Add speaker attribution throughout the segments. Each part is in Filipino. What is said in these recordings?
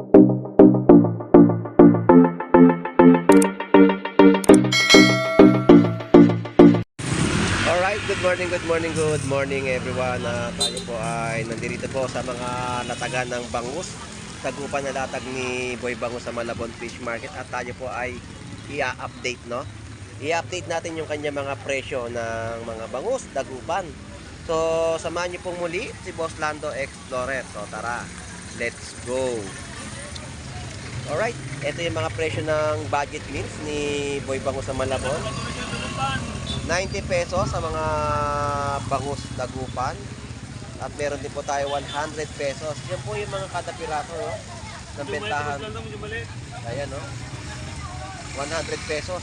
Speaker 1: Alright, good morning everyone. Tayo po ay nandito po sa mga latagan ng bangus. Tagupan na latag ni Boy Bangus sa Malabon Fish Market at tayo po ay i-update, no? I-update natin yung kanya mga presyo ng mga bangus, dagupan. So, samahan niyo pong muli si Boss Lando Explorer. So, tara, let's go. Alright, ito yung mga presyo ng budget meals ni Boy Bangus sa Malabon. 90 pesos sa mga bangus dagupan. At meron din po tayo 100 pesos. Yan po yung mga kada piraso, no? Ng bentahan. Ayan, no? 100 pesos.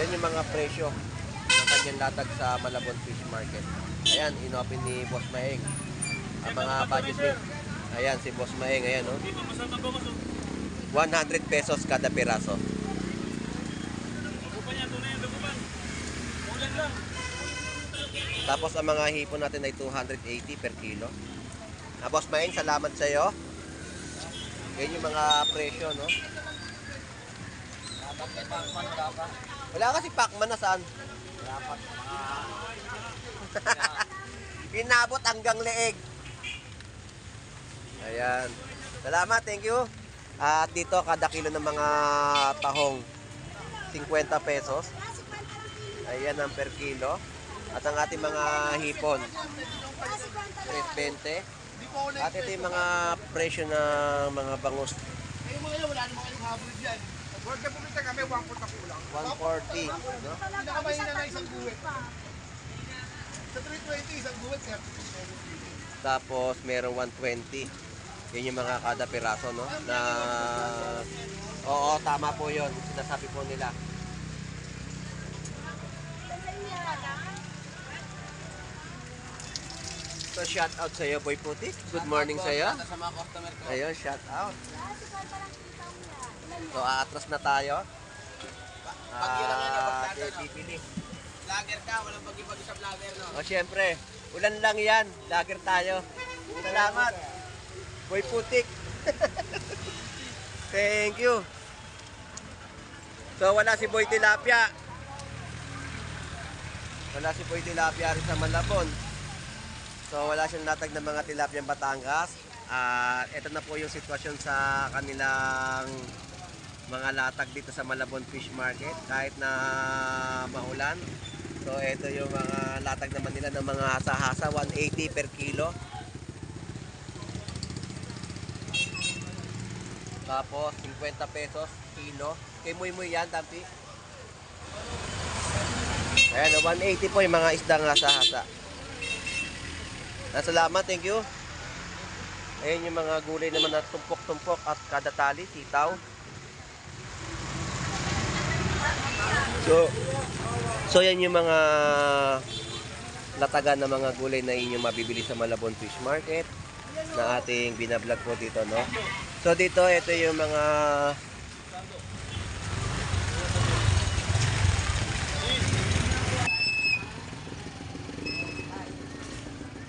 Speaker 1: Yan yung mga presyo ng kanyang latag sa Malabon Fish Market. Ayan, inopen ni Boss Maeng. Ang mga budget meal. Ayan, si Boss Maeng. Ayan, no? 100 pesos kada piraso. Tapos ang mga hipon natin ay 280 per kilo. Boss Maeng, salamat sa iyo. Yan yung mga presyo, no? Wala kasi Pacman na saan? Inabot hanggang leeg. Ayan. Salamat, thank you. At dito kada kilo ng mga tahong 50 pesos. Ayan ang per kilo. At ang ating mga hipon 320. At ito yung mga presyo ng mga bangus.
Speaker 2: Yung mga yun, wala namang kayong hybrid yan. World na pumunta kami, 140 na kulang.
Speaker 1: 140, no?
Speaker 2: Pinakamahina na isang guwit. Sa 320, isang guwit, sir.
Speaker 1: Tapos merong 120. Yan yung mga kada piraso, no? Na oo, tama po 'yon. Sinasabi po nila. So shout out sa iyo, Boy Putik. Good morning sa iyo.
Speaker 2: Sa mga customer ko.
Speaker 1: Ayun, shout out. So aatras na tayo.
Speaker 2: Pag-ilang yan, yung
Speaker 1: bibili.
Speaker 2: Vlogger ka, walang bagi-bagi sa vlogger, no?
Speaker 1: O syempre, ulan lang yan. Lager tayo. Salamat. Boy Putik. Thank you. So wala si Boy Tilapia. Wala si Boy Tilapia rin sa Malabon. So wala siyang latag ng mga tilapyang Batangas. Ito na po yung sitwasyon sa kanilang mga latag dito sa Malabon Fish Market kahit na maulan. So ito yung mga latag naman nila ng mga hasa-hasa, 180 per kilo. Tapos 50 pesos kilo. Kay muy yan, Tampi. Ayan, 180 po yung mga isdang hasa-hasa. Salamat, thank you. Ayan yung mga gulay naman na tumpok-tumpok at kada tali, sitaw. So yan yung mga latagan ng mga gulay na inyong mabibili sa Malabon Fish Market na ating binablog po dito, no? So dito, ito yung mga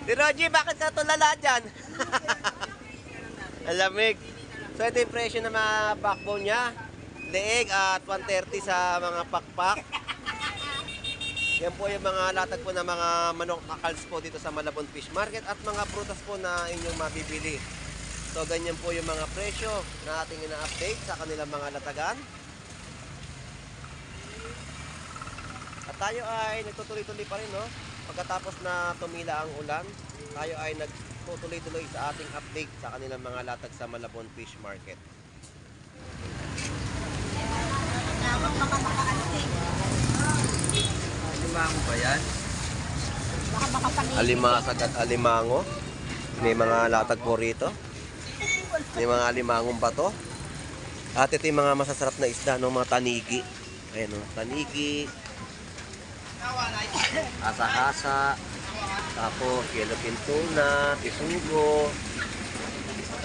Speaker 1: Di Roji, bakit ka tulala dyan? Alamig. So ito yung presyo ng mga backbone nya. Leeg at 130 sa mga pakpak. Yan po yung mga latag po ng mga manok akals po dito sa Malabon Fish Market at mga prutas po na inyong mabibili. So ganyan po yung mga presyo na ating ina-update sa kanilang mga latagan. At tayo ay nagtutuloy-tuloy pa rin, no? Pagkatapos na tumila ang ulan, tayo ay nagtutuloy-tuloy sa ating update sa kanilang mga latag sa Malabon Fish Market.
Speaker 2: Alimango ba yan?
Speaker 1: Alimasag at alimango. May mga latag po rito. May mga alimangong bato. At ito yung mga masasarap na isda, no? Mga tanigi. Ayan, no? Tanigi. Asa-hasa. Tapos yellowfin tuna, tisugo,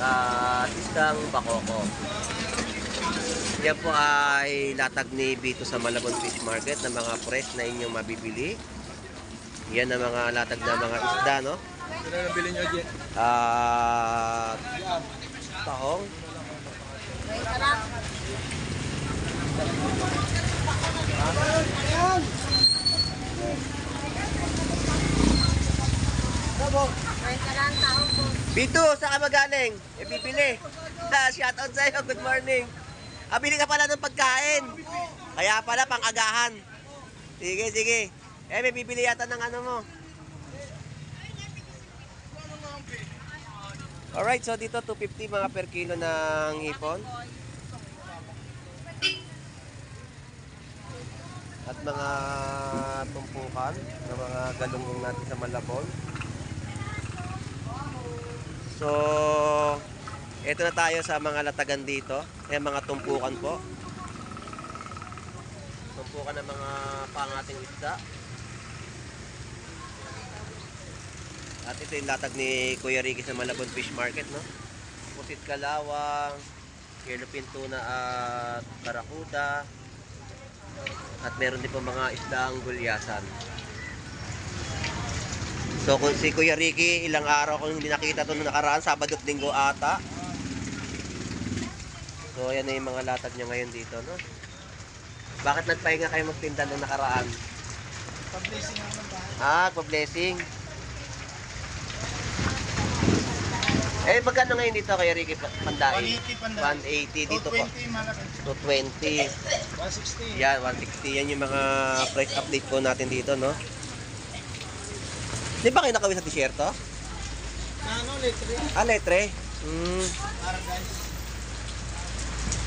Speaker 1: at isdang bakoko. Yan po ay latag ni Bito sa Malabon Fish Market ng mga fresh na inyong mabibili. Yan ang mga latag na mga isda, no?
Speaker 2: Sino nabili nyo dyan?
Speaker 1: Tahong. Pito, saan ka magaling? E, bibili. Shoutout sa'yo, good morning. Bili ka pala ng pagkain. Kaya pala, pang-agahan. Sige, sige. May bibili yata ng ano mo. Alright, so dito 250 mga per kilo ng hipon. At mga tumpukan ng mga galunggong natin sa Malabon. So, ito na tayo sa mga latagan dito. Mga tumpukan po. Tumpukan ng mga pangating isda. At ito yung latag ni Kuya Ricky sa Malabon Fish Market, no? Pusit kalawang, yellowfin tuna at barakuda. At meron din po mga isdang gulyasan. So kung si Kuya Ricky, ilang araw kung hindi nakita ito nung nakaraan, Sabado at Linggo ata. So yan na yung mga latag niya ngayon dito, no? Bakit nagpahinga kayo magtinda nung nakaraan?
Speaker 2: Pa-blessing naman tayo.
Speaker 1: Pa-blessing. Magkano ngayon dito Kuya Ricky Pandain?
Speaker 2: 180 Pandain.
Speaker 1: 180 dito po.
Speaker 2: 220 malaki.
Speaker 1: 220.
Speaker 2: 160.
Speaker 1: Yan, 160. Yan yung mga price update po natin dito, no? Di ba kayo nakawin sa t-shirto?
Speaker 2: Letre.
Speaker 1: Letre.
Speaker 2: Para guys.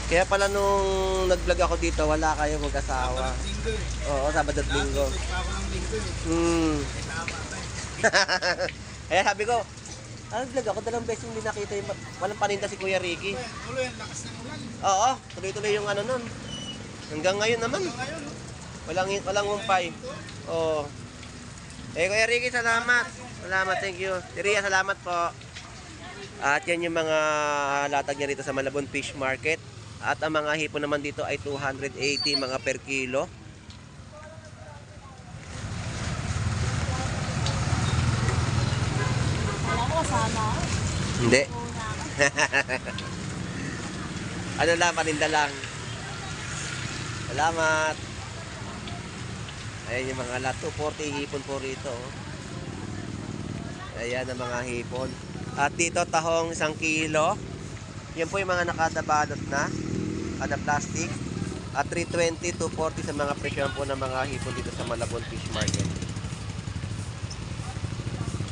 Speaker 1: Kaya pala nung nag-vlog ako dito, wala kayo mag-asawa.
Speaker 2: Linggo eh.
Speaker 1: Oo, Sabado at Linggo.
Speaker 2: Ako ng linggo eh. Tama tayo.
Speaker 1: Kaya sabi ko, vlog ako, dalawang beses hindi nakita yung walang paninda si Kuya Ricky.
Speaker 2: Tuloy, ang lakas ng ulan.
Speaker 1: Oo, tuloy-tuloy yung ano nun. Hanggang ngayon naman.
Speaker 2: Ngayon,
Speaker 1: Walang umpay. Oo. Kuya Ricky, salamat. Salamat, thank you. Ria, salamat po. At yan yung mga latag niya rito sa Malabon Fish Market. At ang mga hipon naman dito ay 280 mga per kilo.
Speaker 3: Alam ko sana.
Speaker 1: Hindi. Ano lang, paninda lang. Salamat. Ayan yung mga lot. 240 hipon po rito. Ayan ang mga hipon. At dito tahong 1 kilo. Yan po yung mga nakadabalot na. Kada plastic. At 320, 240 sa mga presyon po ng mga hipon dito sa Malabon Fish Market.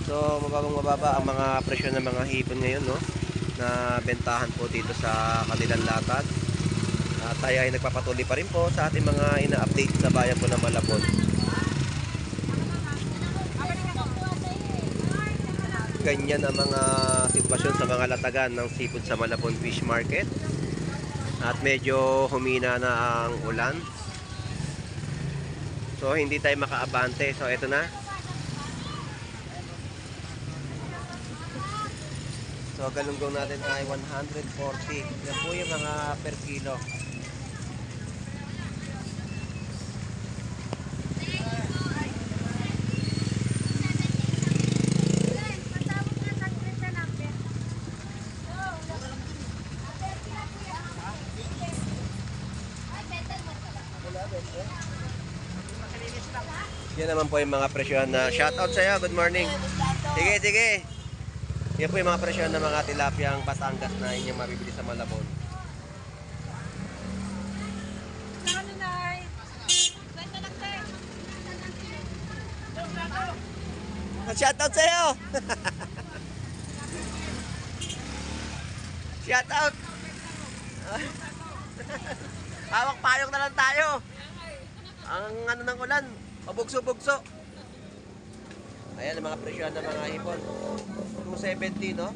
Speaker 1: So, mababa ang mga presyo ng mga hipon ngayon, no? Na bentahan po dito sa kanilang latag. At tayo ay nagpapatuloy pa rin po sa ating mga ina-update sa bayan po ng Malabon. Ganyan ang mga sitwasyon sa mga latagan ng seafood sa Malabon Fish Market. At medyo humina na ang ulan. So, hindi tayo makaabante. So, ito na. So, galunggong natin ay 140. Yan po yung mga per kilo. Yan naman po yung mga presyon na shoutout sa'yo. Good morning. Sige, sige. Yan po yung mga presyon ng mga tilapiyang Batangas na inyong mabibili sa Malabon. Shoutout sa'yo! Shoutout! Hawak payong na lang tayo. Ang ano ng ulan, pabugso-bugso. Ayan ang mga presyon ng mga hipon. 270, no?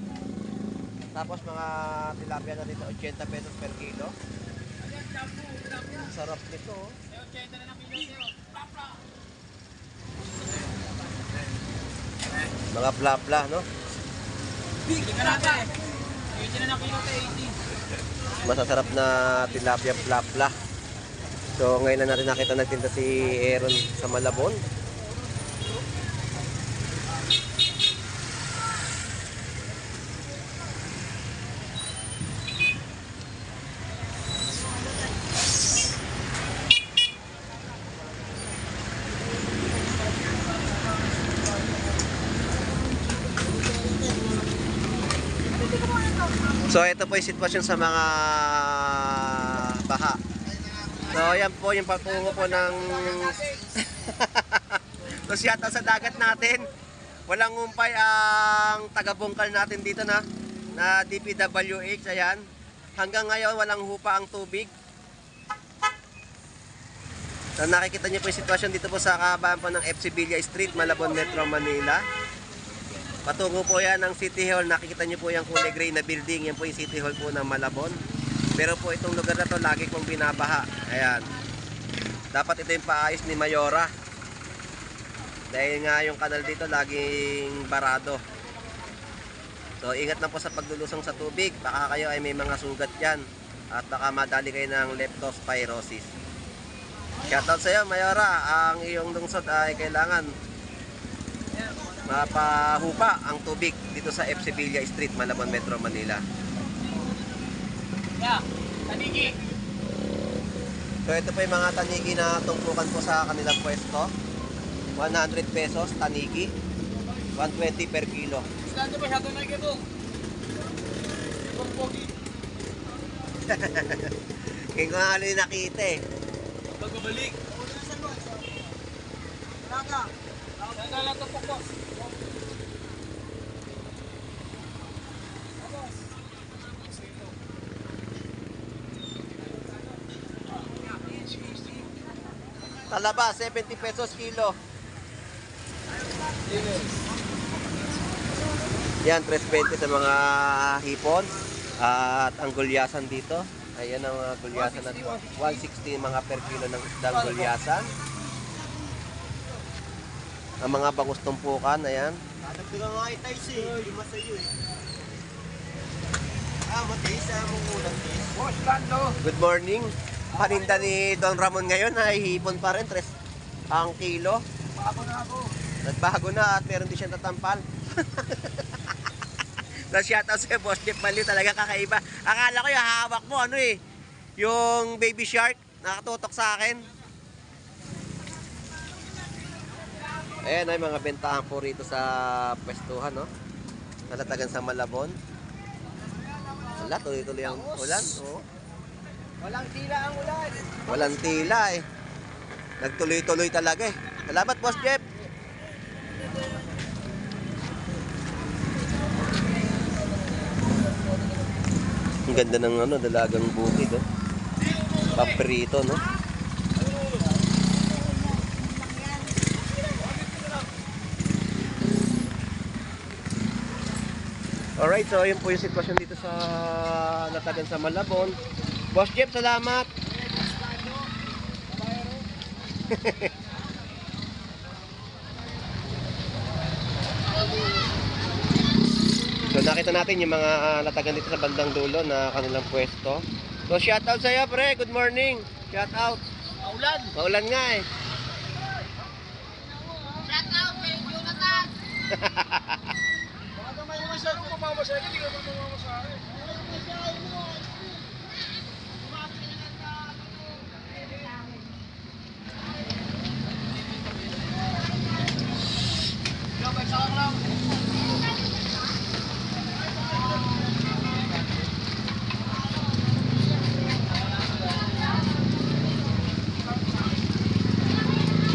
Speaker 1: Tapos mga tilapia na dito, 80 pesos per kilo. Sarap nito, oh. Mga plapla, no? Masasarap na tilapia plapla. So ngayon na natin nakita nagtinda si Aaron sa Malabon. So ito po yung sitwasyon sa mga baha. So yan po yung patungo po ng so shoutout sa dagat natin. Walang umpay ang taga-bungkal natin dito na DPWH. Ayan. Hanggang ngayon walang hupa ang tubig. So nakikita niyo po yung sitwasyon dito po sa kahabaan po ng FC Villa Street, Malabon, Metro Manila. Patungo po yan ng City Hall. Nakikita niyo po yung kulay gray na building. Yan po yung City Hall po ng Malabon. Pero po itong lugar na to lagi pong binabaha. Ayan. Dapat ito yung paayos ni Mayora. Dahil nga yung kanal dito laging barado. So ingat lang po sa paglulusong sa tubig. Baka kayo ay may mga sugat dyan. At baka madali kayo ng leptospirosis. Shoutout sa iyo Mayora. Ang iyong lungsod ay kailangan mapahupa ang tubig dito sa FC Villa Street, Malabon, Metro Manila.
Speaker 3: Yeah, tanigi.
Speaker 1: So ito po yung mga tanigi na tumpukan po sa kanilang pwesto. 100 pesos tanigi, 120 per kilo.
Speaker 3: Saan ito ba? Shadow na ito. Pogi.
Speaker 1: Kaya ko nga alin nakita eh.
Speaker 3: Pagbabalik. Saan na lang ito po?
Speaker 1: Talaba, 70 pesos kilo. Yan, 320 sa mga hipon. At ang gulyasan dito. Ayan ang mga gulyasan na 160 mga per kilo ng isdang gulyasan. Ang mga bangus tumpukan, ayan.
Speaker 2: Nagdagang nga itay siya, lima sa iyo eh. Matiis mong ulang tis.
Speaker 3: Boss, Lando.
Speaker 1: Good morning. Paninda ni Don Ramon ngayon ay hipon pa rin, 3 ang kilo.
Speaker 3: Bago na ako.
Speaker 1: Nagbago na at meron din siyang tatampal. Na shoutout sa Boss Jeff Baliw, talaga kakaiba. Akala ko yung hawak mo, ano eh, yung baby shark, nakatutok sa akin. Ayan ay mga bentahan po rito sa pwestuhan, no? Nalatagan sa Malabon. Wala, tuloy-tuloy ang ulan. Oh.
Speaker 3: Walang tila ang ulan.
Speaker 1: Walang tila eh. Nagtuloy-tuloy talaga eh. Salamat, Boss Jeff. Ang ganda ng ano, dalagang bukid, oh. Paprito, no? Alright, so yun po yung sitwasyon dito sa Latagan sa Malabon. Boss Jeff, salamat! So nakita natin yung mga latagan dito sa bandang dulo na kanilang pwesto. So shoutout sa iyo pre, good morning. Shoutout.
Speaker 3: Maulan.
Speaker 1: Maulan nga eh.
Speaker 3: Shout out kay Jonathan. Baka may masyado kung mamamasaya, hindi ka mamamasaya.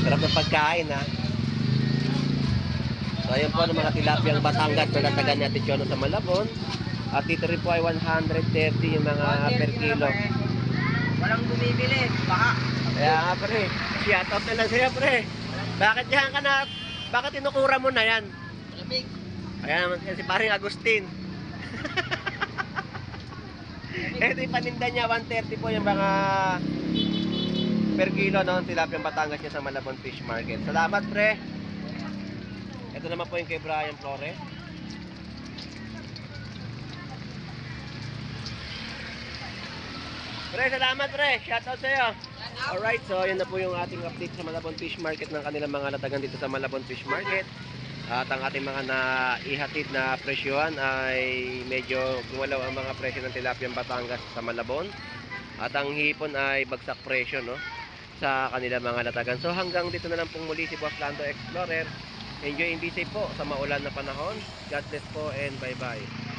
Speaker 1: Sarap ng pagkain ha. So ayun po ng mga tilapiyang Batangas na natagan natin Chono sa Malabon. At dito rin po ay 130 yung mga per kilo.
Speaker 3: Walang bumibili. Baka.
Speaker 1: Kaya nga pre, shoutout na lang sa'yo pre. Bakit yan ka na, bakit tinukura mo na yan?
Speaker 3: Malamig.
Speaker 1: Kaya naman si paring Agustin. Ito yung paninda niya, 130 po yung mga per kilo noon tilapiyang Batangas niya sa Malabon Fish Market. Salamat pre. Ito naman po yung kay Brian Flores. Pre, salamat pre. Shoutout sa iyo. Alright, so yun na po yung ating update sa Malabon Fish Market ng kanilang mga latagan dito sa Malabon Fish Market. At ang ating mga naihatid na presyohan ay medyo gumalaw ang mga presyo ng tilapiyang Batangas sa Malabon. At ang hipon ay bagsak presyo, no, sa kanilang mga latagan. So hanggang dito na lang pong muli si Boss Lando Explorer. Enjoy and be safe po sa maulan na panahon. God bless po and bye-bye.